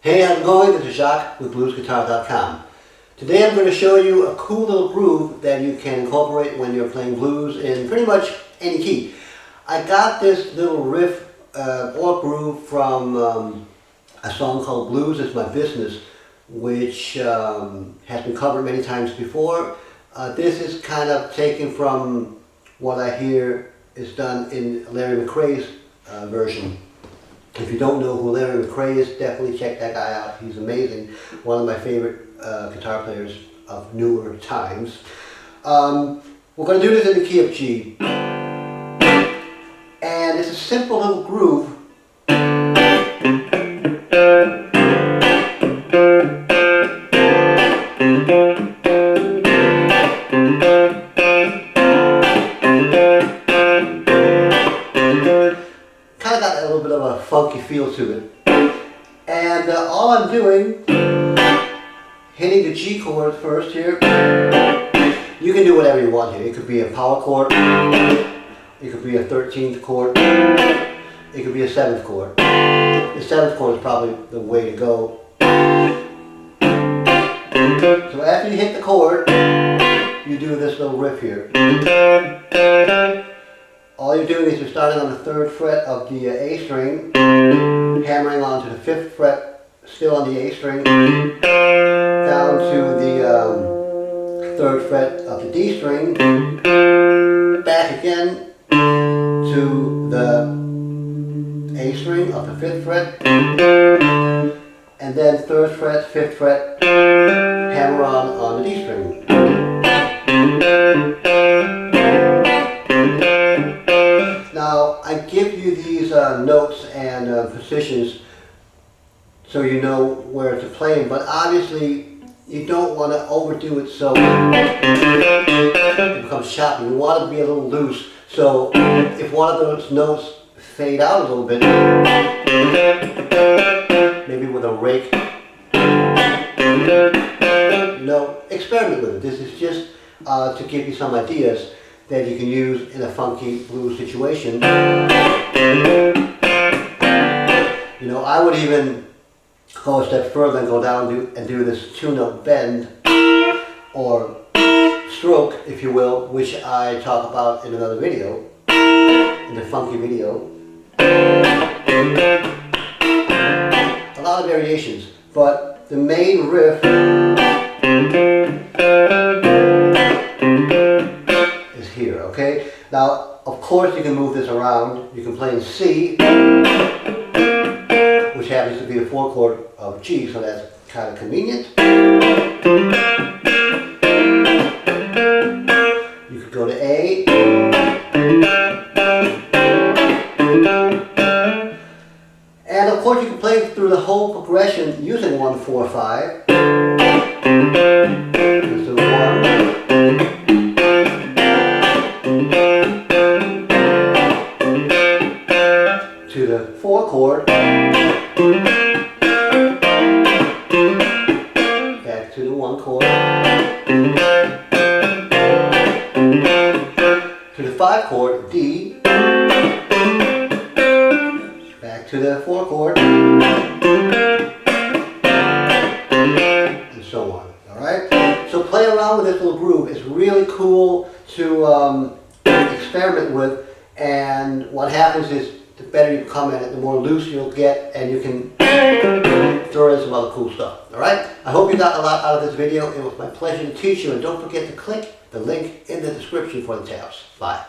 Hey, how's it going? This is Jacques with bluesguitar.com. Today I'm going to show you a cool little groove that you can incorporate when you're playing blues in pretty much any key. I got this little riff or groove from a song called Blues Is My Business, which has been covered many times before. This is kind of taken from what I hear is done in Larry McCray's version. If you don't know who Larry McCray is, definitely check that guy out. He's amazing. One of my favorite guitar players of newer times. We're going to do this in the key of G. And it's a simple little groove. Kind of got a little bit of a funky feel to it. And all I'm doing, hitting the G chord first here. You can do whatever you want here. It could be a power chord, it could be a 13th chord, it could be a 7th chord. The 7th chord is probably the way to go. So after you hit the chord, you do this little riff here. All you're doing is you're starting on the 3rd fret of the A string, hammering onto the 5th fret, still on the A string, down to the 3rd fret of the D string, back again to the A string of the 5th fret, and then 3rd fret, 5th fret, hammer on the D string. Now, I give you these notes and positions so you know where to play them, but obviously you don't want to overdo it so it becomes choppy. You want to be a little loose, so if one of those notes fade out a little bit, maybe with a rake, experiment with it. This is just to give you some ideas that you can use in a funky blues situation. You know, I would even go a step further and go down and do this 2-note bend or stroke, if you will, which I talk about in another video, in the funky video. A lot of variations, but the main riff is here, okay? Now, of course, you can move this around. You can play in C, which happens to be the 4th chord of G, so that's kind of convenient. You could go to A. And of course, you can play through the whole progression using 1, 4, 5. Just do 1. To the 4 chord, back to the 1 chord, to the 5 chord, D, back to the 4 chord, and so on. Alright? So play around with this little groove. It's really cool to experiment with, and what happens is the better you come at it, the more loose you'll get, and you can throw in some other cool stuff. Alright? I hope you got a lot out of this video. It was my pleasure to teach you, and don't forget to click the link in the description for the tabs. Bye.